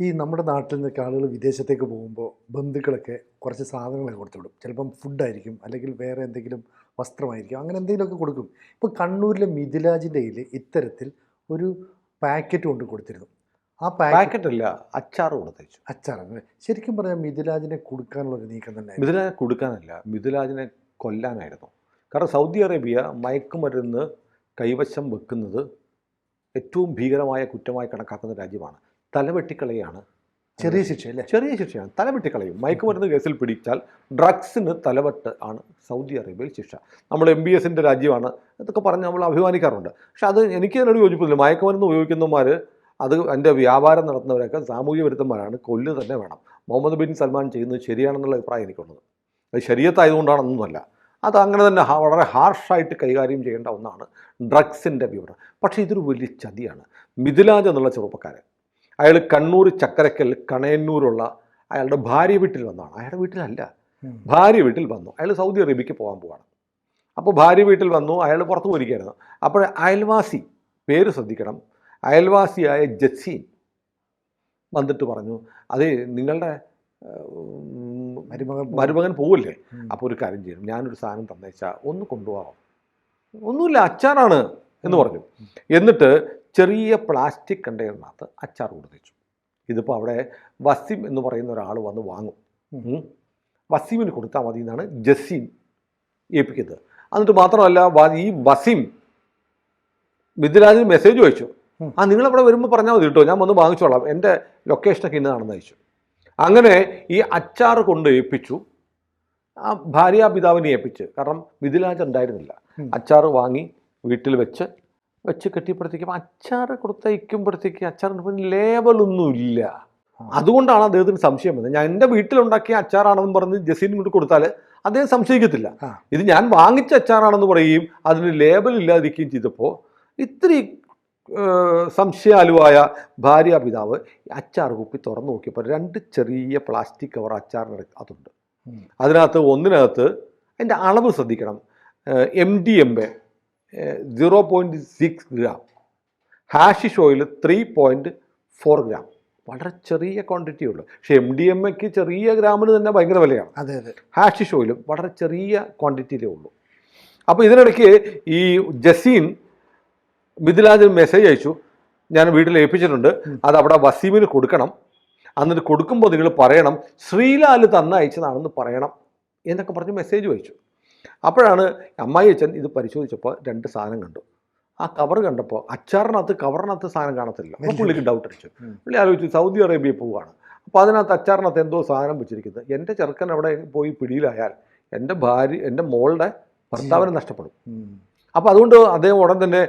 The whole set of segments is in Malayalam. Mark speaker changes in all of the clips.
Speaker 1: ഈ നമ്മുടെ നാട്ടിൽ നിന്നൊക്കെ ആളുകൾ വിദേശത്തേക്ക് പോകുമ്പോൾ ബന്ധുക്കളൊക്കെ കുറച്ച് സാധനങ്ങളൊക്കെ കൊടുത്തു വിടും. ചിലപ്പം ഫുഡായിരിക്കും, അല്ലെങ്കിൽ വേറെ എന്തെങ്കിലും വസ്ത്രമായിരിക്കും, അങ്ങനെ എന്തെങ്കിലുമൊക്കെ കൊടുക്കും. ഇപ്പോൾ കണ്ണൂരിലെ മിഥിലാജിൻ്റെ കയ്യിൽ ഇത്തരത്തിൽ ഒരു പാക്കറ്റ് കൊണ്ട് കൊടുത്തിരുന്നു. ആ പാക്കറ്റ്
Speaker 2: പാക്കറ്റല്ല, അച്ചാർ കൊടുത്തയച്ചു.
Speaker 1: അച്ചാറാണ്. ശരിക്കും പറഞ്ഞാൽ മിഥിലാജിനെ കൊടുക്കാനുള്ള ഒരു നീക്കം തന്നെ.
Speaker 2: മിഥിലാജിനെ കൊടുക്കാനല്ല, മിഥിലാജിനെ കൊല്ലാനായിരുന്നു. കാരണം സൗദി അറേബ്യ മയക്കുമരുന്ന് കൈവശം വെക്കുന്നത് ഏറ്റവും ഭീകരമായ കുറ്റമായി കണക്കാക്കുന്ന രാജ്യമാണ്. തലവെട്ടിക്കളയാണ്.
Speaker 1: ചെറിയ ശിക്ഷയല്ലേ?
Speaker 2: ചെറിയ ശിക്ഷയാണ്, തലവെട്ടിക്കളയും. മയക്കുമരുന്ന് കേസിൽ പിടിച്ചാൽ ഡ്രഗ്സിന് തലവെട്ട് ആണ് സൗദി അറേബ്യയിൽ ശിക്ഷ. നമ്മൾ MBSൻ്റെ രാജ്യമാണ് എന്നൊക്കെ പറഞ്ഞ് നമ്മൾ അഭിമാനിക്കാറുണ്ട്. പക്ഷെ അത് എനിക്ക് അതിനോട് യോജിപ്പില്ല. മയക്കുമരുന്ന് ഉപയോഗിക്കുന്നവന്മാർ, അത് എൻ്റെ വ്യാപാരം നടത്തുന്നവരൊക്കെ സാമൂഹ്യ വിരുദ്ധന്മാരാണ്, കൊല്ലുക തന്നെ വേണം. മുഹമ്മദ് ബിൻ സൽമാൻ ചെയ്യുന്നത് ശരിയാണെന്നുള്ള അഭിപ്രായം എനിക്കുള്ളത്. അത് ശരീഅത്തായതുകൊണ്ടാണെന്നൊന്നുമല്ല, അത് അങ്ങനെ തന്നെ വളരെ ഹാർഷായിട്ട് കൈകാര്യം ചെയ്യേണ്ട ഒന്നാണ് ഡ്രഗ്സിൻ്റെ വിവരം. പക്ഷേ ഇതൊരു വലിയ ചതിയാണ്. മിഥിലാജ് എന്നുള്ള ചെറുപ്പക്കാരൻ, അയാൾ കണ്ണൂർ ചക്കരക്കൽ കണയന്നൂരുള്ള അയാളുടെ ഭാര്യ വീട്ടിൽ വന്നതാണ്. അയാളുടെ വീട്ടിലല്ല, ഭാര്യ വീട്ടിൽ വന്നു. അയാൾ സൗദി അറേബ്യക്ക് പോകാൻ പോവാണ്. അപ്പോൾ ഭാര്യ വീട്ടിൽ വന്നു, അയാൾ പുറത്ത് പോയിരിക്കുകയായിരുന്നു. അപ്പോൾ അയൽവാസി, പേര് ശ്രദ്ധിക്കണം, അയൽവാസിയായ ജസീൻ വന്നിട്ട് പറഞ്ഞു, അതേ നിങ്ങളുടെ മരുമകൻ പോവില്ലേ, അപ്പോൾ ഒരു കാര്യം ചെയ്യും, ഞാനൊരു സാധനം തന്നേച്ചാൽ ഒന്ന് കൊണ്ടുപോകാം. ഒന്നുമില്ല, അച്ചാറാണ് എന്ന് പറഞ്ഞു. എന്നിട്ട് ചെറിയ പ്ലാസ്റ്റിക് കണ്ടെയ്നറിനകത്ത് അച്ചാർ കൊടുത്തു. ഇതിപ്പോൾ അവിടെ വസീം എന്ന് പറയുന്ന ഒരാൾ വന്ന് വാങ്ങും. വസീമിന് കൊടുത്താൽ മതി എന്നാണ് ജസീം ഏൽപ്പിക്കുന്നത്. എന്നിട്ട് മാത്രമല്ല, ഈ വസീം മിഥിലാജിന് മെസ്സേജ് അയച്ചു, നിങ്ങളവിടെ വരുമ്പോൾ പറഞ്ഞാൽ മതി കേട്ടോ, ഞാൻ വന്ന് വാങ്ങിച്ചോളാം, എൻ്റെ ലൊക്കേഷനൊക്കെ ഇന്നതാണെന്ന് അയച്ചു. അങ്ങനെ ഈ അച്ചാർ കൊണ്ട് ഏൽപ്പിച്ചു. ആ ഭാര്യാപിതാവിനെ ഏൽപ്പിച്ച്, കാരണം മിഥിലാജ് ഉണ്ടായിരുന്നില്ല. അച്ചാർ വാങ്ങി വീട്ടിൽ വെച്ച് കെട്ടിയപ്പോഴത്തേക്കും അച്ചാർ കൊടുത്തയക്കുമ്പോഴത്തേക്ക് അച്ചാറിന് പിന്നെ ലേബലൊന്നുമില്ല. അതുകൊണ്ടാണ് അദ്ദേഹത്തിന് സംശയം വന്നത്. ഞാൻ എൻ്റെ വീട്ടിലുണ്ടാക്കിയ അച്ചാറാണെന്ന് പറഞ്ഞ് ജസീൻ കൊണ്ട് കൊടുത്താൽ അദ്ദേഹം സംശയിക്കത്തില്ല. ഇത് ഞാൻ വാങ്ങിച്ച അച്ചാറാണെന്ന് പറയുകയും അതിന് ലേബൽ ഇല്ലാതിരിക്കുകയും ചെയ്തപ്പോൾ ഇത്തിരി സംശയാലുവായ ഭാര്യാപിതാവ് അച്ചാർ കുപ്പി തുറന്നു നോക്കിയപ്പോൾ 2 ചെറിയ പ്ലാസ്റ്റിക് കവർ അച്ചാറിന് അതുണ്ട്. അതിനകത്ത് ഒന്നിനകത്ത് അതിൻ്റെ അളവ് ശ്രദ്ധിക്കണം, MDMA 0.6 gram, hashish oil 3.4 gram. വളരെ ചെറിയ ക്വാണ്ടിറ്റി ഉള്ളൂ. പക്ഷേ MDMAക്ക് ചെറിയ ഗ്രാമിന് തന്നെ ഭയങ്കര വിലയാണ്.
Speaker 1: അതെ അതെ.
Speaker 2: ഹാഷിഷ് ഓയിലും വളരെ ചെറിയ ക്വാണ്ടിറ്റിയിലേ ഉള്ളൂ. അപ്പോൾ ഇതിനിടയ്ക്ക് ഈ ജസീൻ മിഥിലാജിന് മെസ്സേജ് അയച്ചു, ഞാൻ വീട്ടിൽ ഏൽപ്പിച്ചിട്ടുണ്ട്, അത് അവിടെ വസീമിന് കൊടുക്കണം, എന്നിട്ട് കൊടുക്കുമ്പോൾ നിങ്ങൾ പറയണം ശ്രീലാൽ തന്നയച്ചതാണെന്ന് പറയണം എന്നൊക്കെ പറഞ്ഞ് മെസ്സേജ് അയച്ചു. അപ്പോഴാണ് അമ്മായി അച്ഛൻ ഇത് പരിശോധിച്ചപ്പോൾ 2 സാധനം കണ്ടു. ആ കവർ കണ്ടപ്പോൾ കവറിനകത്ത് സാധനം കാണത്തില്ല. അപ്പോൾ പുള്ളിക്ക് ഡൗട്ട് അടിച്ചു. പുള്ളി ആലോചിച്ചു, സൗദി അറേബ്യ പോവുകയാണ്, അപ്പോൾ അതിനകത്ത് അച്ചാറിനകത്ത് എന്തോ സാധനം വെച്ചിരിക്കുന്നത്. എൻ്റെ ചെറുക്കൻ അവിടെ പോയി പിടിയിലായാൽ എൻ്റെ മോളുടെ ഭർത്താവിനെ നഷ്ടപ്പെടും. അപ്പോൾ അതുകൊണ്ട് അദ്ദേഹം ഉടൻ തന്നെ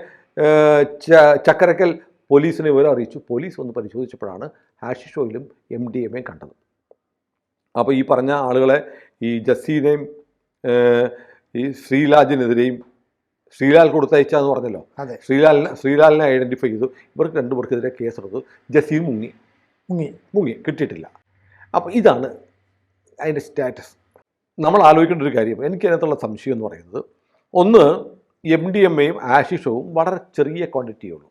Speaker 2: ചക്കരക്കൽ പോലീസിനെ വിവരം അറിയിച്ചു. പോലീസ് വന്ന് പരിശോധിച്ചപ്പോഴാണ് ഹാഷിഷ് ഓയിലും MDMA കണ്ടത്. അപ്പോൾ ഈ പറഞ്ഞ ആളുകളെ, ഈ ജസീനെയും ഈ ശ്രീലാജിനെതിരെയും, ശ്രീലാൽ കൊടുത്തയച്ചാന്ന് പറഞ്ഞല്ലോ, ശ്രീലാലിനെ ഐഡൻറ്റിഫൈ ചെയ്തു. ഇവർക്ക് 2 പേർക്കെതിരെ കേസെടുത്തു. ജസീൻ മുങ്ങി കിട്ടിയിട്ടില്ല. അപ്പോൾ ഇതാണ് അതിൻ്റെ സ്റ്റാറ്റസ്. നമ്മൾ ആലോചിക്കേണ്ട ഒരു കാര്യം, എനിക്കതിനകത്തുള്ള സംശയം എന്ന് പറയുന്നത്, ഒന്ന്, MDMAയും ഹാഷിഷും വളരെ ചെറിയ ക്വാണ്ടിറ്റിയേ ഉള്ളൂ.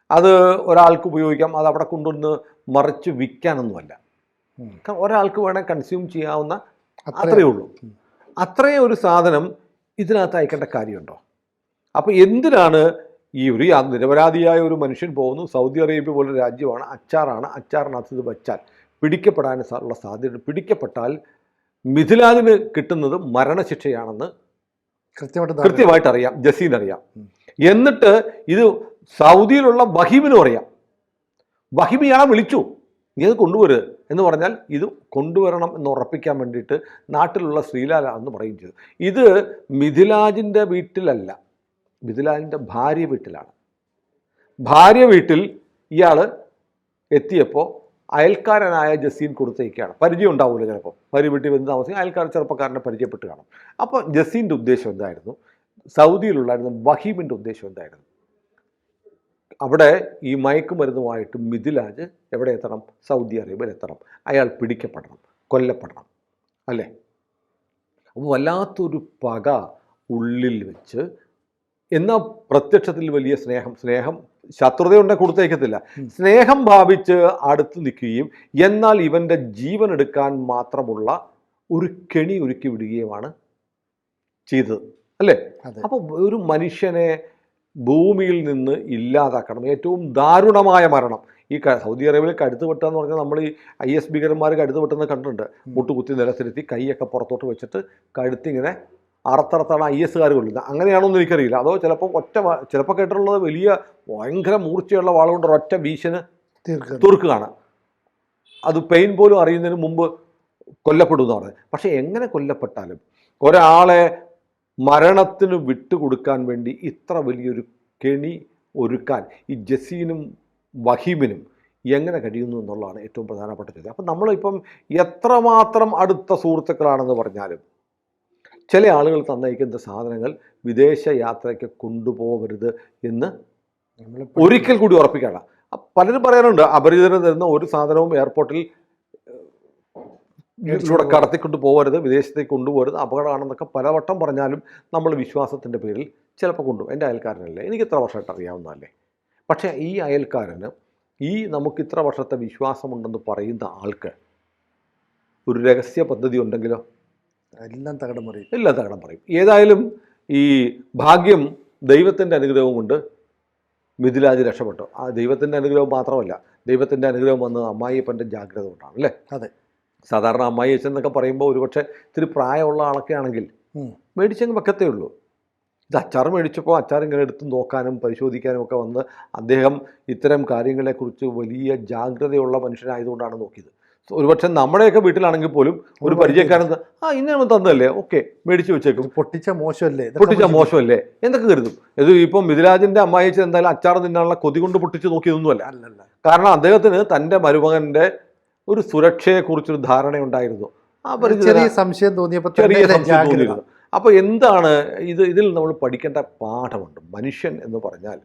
Speaker 2: അത് ഒരാൾക്ക് ഉപയോഗിക്കാം, അത് അവിടെ കൊണ്ടുവന്ന് മറിച്ച് വിൽക്കാനൊന്നുമല്ല. ഒരാൾക്ക് വേണേൽ കൺസ്യൂം ചെയ്യാവുന്ന അത്രയേ ഉള്ളൂ. അത്രയും ഒരു സാധനം ഇതിനകത്ത് അയക്കേണ്ട കാര്യമുണ്ടോ? അപ്പോൾ എന്തിനാണ് ഈ ഒരു നിരപരാധിയായ ഒരു മനുഷ്യൻ പോകുന്നു, സൗദി അറേബ്യ പോലൊരു രാജ്യമാണ്, അച്ചാറിനകത്ത് ഇത് വെച്ചാൽ പിടിക്കപ്പെടാനുള്ള സാധ്യത, പിടിക്കപ്പെട്ടാൽ മിഥിലാജിന് കിട്ടുന്നത് മരണശിക്ഷയാണെന്ന് കൃത്യമായിട്ട് അറിയാം, ജസീൻ അറിയാം. എന്നിട്ട് ഇത് സൗദിയിലുള്ള വഹീമിനും അറിയാം. വഹീം ഇയാളെ വിളിച്ചു, നീ അത് കൊണ്ടുവരുക എന്ന് പറഞ്ഞാൽ ഇത് കൊണ്ടുവരണം എന്ന് ഉറപ്പിക്കാൻ വേണ്ടിയിട്ട് നാട്ടിലുള്ള ശ്രീലാലാണെന്ന് പറയുകയും ചെയ്തു. ഇത് മിഥിലാജിൻ്റെ വീട്ടിലല്ല, മിഥിലാജിൻ്റെ ഭാര്യ വീട്ടിലാണ്. ഭാര്യ വീട്ടിൽ ഇയാൾ എത്തിയപ്പോൾ അയൽക്കാരനായ ജസീൻ കൊടുത്തേക്കാണ്. പരിചയം ഉണ്ടാവില്ല, ചിലപ്പോൾ ഭാര്യ വീട്ടിൽ വന്ന് താമസിക്കും, അയൽക്കാർ ചെറുപ്പക്കാരനെ പരിചയപ്പെട്ട് കാണും. അപ്പോൾ ജസീൻ്റെ ഉദ്ദേശം എന്തായിരുന്നു? സൗദിയിലുണ്ടായിരുന്ന വഹീമിൻ്റെ ഉദ്ദേശം എന്തായിരുന്നു? അവിടെ ഈ മയക്കുമരുന്നുമായിട്ട് മിഥിലാജ് എവിടെ എത്തണം? സൗദി അറേബ്യയിൽ എത്തണം. അയാൾ പിടിക്കപ്പെടണം, കൊല്ലപ്പെടണം, അല്ലേ? അപ്പോൾ വല്ലാത്തൊരു പക ഉള്ളിൽ വെച്ച്, എന്നാൽ പ്രത്യക്ഷത്തിൽ വലിയ സ്നേഹം ശത്രുതയുണ്ടെ കൊടുത്തേക്കത്തില്ല. സ്നേഹം ഭാവിച്ച് അടുത്ത് നിൽക്കുകയും എന്നാൽ ഇവൻ്റെ ജീവൻ എടുക്കാൻ മാത്രമുള്ള ഒരു കെണി ഒരുക്കി വിടുകയുമാണ് ചെയ്തത്, അല്ലേ? അപ്പോൾ ഒരു മനുഷ്യനെ ഭൂമിയിൽ നിന്ന് ഇല്ലാതാക്കണം. ഏറ്റവും ദാരുണമായ മരണം ഈ സൗദി അറേബ്യയിൽ കഴുത്ത് വെട്ടുക എന്ന് പറഞ്ഞാൽ നമ്മൾ ഈ IS ഭീകരന്മാർ കഴുത്ത് വെട്ടുന്നത് കണ്ടിട്ടുണ്ട്. മുട്ടുകുത്തി നിലത്തിരുത്തി കൈയൊക്കെ പുറത്തോട്ട് വെച്ചിട്ട് കഴുത്തിങ്ങനെ അറുത്തറുത്താണ് IS-കാർ കൊല്ലുന്നത്. അങ്ങനെയാണോന്ന് എനിക്കറിയില്ല. അതോ ചിലപ്പോൾ കേട്ടിട്ടുള്ളത് വലിയ ഭയങ്കര മൂർച്ചയുള്ള വാളുകൊണ്ട് ഒരൊറ്റ വീശന് തീർക്കുകയാണ്. അത് പെയിൻ പോലും അറിയുന്നതിന് മുമ്പ് കൊല്ലപ്പെടുന്നതാണ്. പക്ഷെ എങ്ങനെ കൊല്ലപ്പെട്ടാലും ഒരാളെ മരണത്തിന് വിട്ടുകൊടുക്കാൻ വേണ്ടി ഇത്ര വലിയൊരു കെണി ഒരുക്കാൻ ഈ ജസീനും വഹീമിനും എങ്ങനെ കഴിയുന്നു എന്നുള്ളതാണ് ഏറ്റവും പ്രധാനപ്പെട്ട ചോദ്യം. അപ്പം നമ്മളിപ്പം എത്രമാത്രം അടുത്ത സുഹൃത്തുക്കളാണെന്ന് പറഞ്ഞാലും ചില ആളുകൾ തന്നയക്കുന്ന സാധനങ്ങൾ വിദേശ യാത്രയ്ക്ക് കൊണ്ടുപോകരുത് എന്ന് ഒരിക്കൽ കൂടി ഉറപ്പിക്കണം. പലരും പറയാറുണ്ട് അപരിചിതന് തരുന്ന ഒരു സാധനവും എയർപോർട്ടിൽ ഇതിലൂടെ കടത്തിക്കൊണ്ട് പോകരുത്, വിദേശത്തേക്ക് കൊണ്ടുപോകരുത്, അപകടമാണെന്നൊക്കെ പലവട്ടം പറഞ്ഞാലും നമ്മൾ വിശ്വാസത്തിൻ്റെ പേരിൽ ചിലപ്പോൾ കൊണ്ടുപോകും. എൻ്റെ അയൽക്കാരനല്ലേ, എനിക്ക് ഇത്ര വർഷമായിട്ട് അറിയാവുന്നതല്ലേ. പക്ഷേ ഈ അയൽക്കാരന് നമുക്ക് ഇത്ര വർഷത്തെ വിശ്വാസമുണ്ടെന്ന് പറയുന്ന ആൾക്ക് ഒരു രഹസ്യ പദ്ധതി ഉണ്ടെങ്കിലോ എല്ലാം തകിടം പറയും. ഏതായാലും ഈ ഭാഗ്യം ദൈവത്തിൻ്റെ അനുഗ്രഹം കൊണ്ട് മിഥിലാജ് രക്ഷപ്പെട്ടു. ആ ദൈവത്തിൻ്റെ അനുഗ്രഹം മാത്രമല്ല, ദൈവത്തിൻ്റെ അനുഗ്രഹം വന്നത് അമ്മായിയപ്പൻ്റെ ജാഗ്രത കൊണ്ടാണ്, അല്ലേ? അതെ. സാധാരണ അമ്മായി അച്ഛൻ എന്നൊക്കെ പറയുമ്പോൾ ഒരുപക്ഷെ ഇത്തിരി പ്രായമുള്ള ആളൊക്കെ ആണെങ്കിൽ മേടിച്ചങ്ങ് വെക്കത്തേ ഉള്ളൂ. ഇത് അച്ചാർ മേടിച്ചപ്പോൾ അച്ചാർ ഇങ്ങനെ എടുത്ത് നോക്കാനും പരിശോധിക്കാനും ഒക്കെ വന്ന് അദ്ദേഹം ഇത്തരം കാര്യങ്ങളെക്കുറിച്ച് വലിയ ജാഗ്രതയുള്ള മനുഷ്യനായതുകൊണ്ടാണ് നോക്കിയത്. ഒരുപക്ഷെ നമ്മുടെയൊക്കെ വീട്ടിലാണെങ്കിൽ പോലും ഒരു പരിചയക്കാരൻ ഇന്ന തന്നല്ലേ, ഓക്കെ മേടിച്ച് വെച്ചേക്കും. പൊട്ടിച്ച മോശമല്ലേ എന്നൊക്കെ കരുതും. ഇത് ഇപ്പം മിഥിലാജിൻ്റെ അമ്മായിച്ചൻ എന്തായാലും അച്ചാർ തിന്നാനുള്ള കൊതി കൊണ്ട് പൊട്ടിച്ച് നോക്കിയതൊന്നുമല്ല. കാരണം അദ്ദേഹത്തിന് തൻ്റെ മരുമകൻ്റെ ഒരു സുരക്ഷയെക്കുറിച്ചൊരു ധാരണയുണ്ടായിരുന്നു. ചെറിയ സംശയം തോന്നിയിരുന്നു. അപ്പോൾ എന്താണ് ഇതിൽ നമ്മൾ പഠിക്കേണ്ട പാഠമുണ്ട്. മനുഷ്യൻ എന്ന് പറഞ്ഞാൽ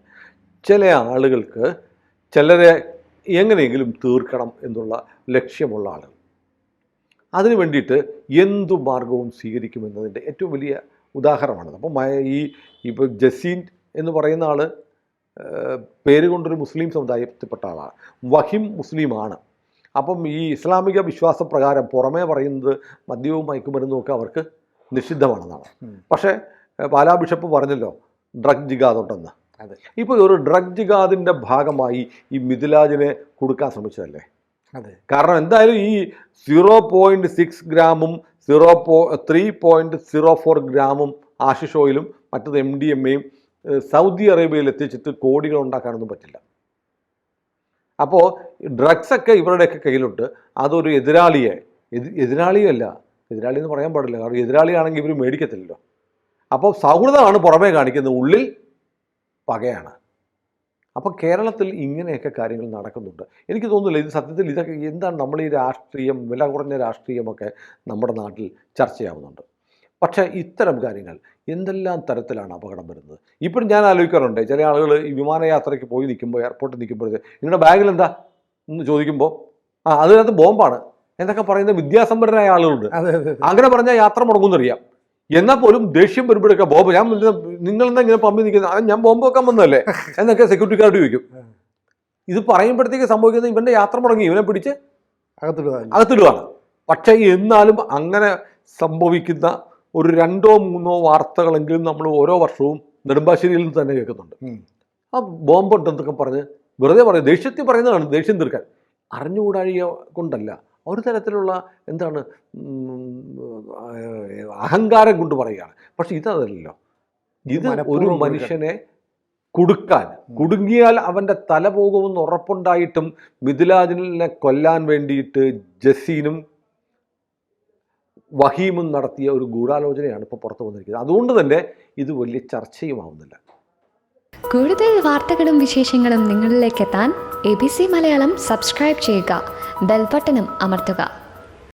Speaker 2: ചില ആളുകൾക്ക് ചിലരെ എങ്ങനെയെങ്കിലും തീർക്കണം എന്നുള്ള ലക്ഷ്യമുള്ള ആളുകൾ, അതിനു വേണ്ടിയിട്ട് എന്തു മാർഗവും സ്വീകരിക്കുമെന്നതിൻ്റെ ഏറ്റവും വലിയ ഉദാഹരണമാണത്. അപ്പം ഇപ്പോൾ ജസീൻ എന്ന് പറയുന്ന ആൾ പേര് കൊണ്ടൊരു മുസ്ലിം സമുദായത്തിൽപ്പെട്ട ആളാണ്. വഹീം മുസ്ലിമാണ്. അപ്പം ഈ ഇസ്ലാമിക വിശ്വാസപ്രകാരം പുറമേ പറയുന്നത് മദ്യവും മയക്കുമരുന്നും ഒക്കെ അവർക്ക് നിഷിദ്ധമാണെന്നാണ്. പക്ഷേ പാലാ ബിഷപ്പ് പറഞ്ഞല്ലോ ഡ്രഗ് ജിഗാദ് ഉണ്ടെന്ന്. അതെ. ഇപ്പോൾ ഒരു ഡ്രഗ് ജിഗാദിൻ്റെ ഭാഗമായി ഈ മിഥിലാജിനെ കൊടുക്കാൻ ശ്രമിച്ചതല്ലേ? അതെ. കാരണം എന്തായാലും ഈ 0.6 ഗ്രാമും 3.04 ഗ്രാമും ആശിഷ് ഓയിലും മറ്റത് MDMA-യും സൗദി അറേബ്യയിൽ എത്തിച്ചിട്ട് കോടികൾ ഉണ്ടാക്കാനൊന്നും പറ്റില്ല. അപ്പോൾ ഡ്രഗ്സൊക്കെ ഇവരുടെയൊക്കെ കയ്യിലുണ്ട്. അതൊരു എതിരാളിയല്ല, എതിരാളി എന്ന് പറയാൻ പാടില്ല, കാരണം എതിരാളിയാണെങ്കിൽ ഇവർ മേടിക്കത്തില്ലല്ലോ. അപ്പോൾ സൗഹൃദമാണ് പുറമേ കാണിക്കുന്നത്, ഉള്ളിൽ പകയാണ്. അപ്പോൾ കേരളത്തിൽ ഇങ്ങനെയൊക്കെ കാര്യങ്ങൾ നടക്കുന്നുണ്ട്. എനിക്ക് തോന്നുന്നില്ല ഇത് സത്യത്തിൽ ഇതൊക്കെ എന്താണ് നമ്മൾ ഈ രാഷ്ട്രീയം, വില കുറഞ്ഞ രാഷ്ട്രീയമൊക്കെ നമ്മുടെ നാട്ടിൽ ചർച്ചയാവുന്നുണ്ട്. പക്ഷേ ഇത്തരം കാര്യങ്ങൾ എന്തെല്ലാം തരത്തിലാണ് അപകടം വരുന്നത്. ഇപ്പോഴും ഞാൻ ആലോചിക്കാറുണ്ട്, ചില ആളുകൾ ഈ വിമാനയാത്രയ്ക്ക് പോയി നിൽക്കുമ്പോൾ, എയർപോർട്ടിൽ നിൽക്കുമ്പോഴേ നിങ്ങളുടെ ബാഗിൽ എന്താ എന്ന് ചോദിക്കുമ്പോൾ അതിനകത്ത് ബോംബാണ് എന്നൊക്കെ പറയുന്ന വിദ്യാസമ്പന്നരായ ആളുകളുണ്ട്. അങ്ങനെ പറഞ്ഞാൽ യാത്ര മുടങ്ങുമെന്നറിയാം. എന്നാൽ പോലും ദേഷ്യം വരുമ്പോഴൊക്കെ ബോംബ്, നിങ്ങളെന്താ ഇങ്ങനെ പമ്പി നിൽക്കുന്നത്, ഞാൻ ബോംബ് വെക്കാൻ വന്നതല്ലേ എന്നൊക്കെ സെക്യൂരിറ്റിക്കാരോട് ചോദിക്കും. ഇത് പറയുമ്പോഴത്തേക്ക് സംഭവിക്കുന്നത് ഇവൻ്റെ യാത്ര മുടങ്ങി, ഇവനെ പിടിച്ച് അകത്തിടുകയാണ്. പക്ഷേ എന്നാലും അങ്ങനെ സംഭവിക്കുന്ന ഒരു 2-3 വാർത്തകളെങ്കിലും നമ്മൾ ഓരോ വർഷവും നെടുമ്പാശ്ശേരിയിൽ നിന്ന് തന്നെ കേൾക്കുന്നുണ്ട്. ആ ബോംബുണ്ടെന്നൊക്കെ പറഞ്ഞ് വെറുതെ പറയും, ദേഷ്യത്തിൽ പറയുന്നതാണ്, ദേഷ്യം തീർക്കാൻ. അറിഞ്ഞുകൂടാഴിക കൊണ്ടല്ല, ഒരു തരത്തിലുള്ള എന്താണ് അഹങ്കാരം കൊണ്ട് പറയുകയാണ്. പക്ഷെ ഇതല്ലല്ലോ, ഇത് ഒരു മനുഷ്യനെ കുടുങ്ങിയാൽ അവൻ്റെ തല പോകുമെന്ന് ഉറപ്പുണ്ടായിട്ടും മിഥിലാജിനെ കൊല്ലാൻ വേണ്ടിയിട്ട് ജസീനും വഹീമും നടത്തിയ ഒരു ഗൂഢാലോചനയാണ് ഇപ്പോൾ പുറത്തു വന്നിരിക്കുന്നത്. അതുകൊണ്ട് തന്നെ ഇത് വലിയ ചർച്ചയുമാവുന്നില്ല.
Speaker 3: കൂടുതൽ വാർത്തകളും വിശേഷങ്ങളും നിങ്ങളിലേക്ക് എത്താൻ ABC മലയാളം സബ്സ്ക്രൈബ് ചെയ്യുക, ബെൽ ബട്ടണും അമർത്തുക.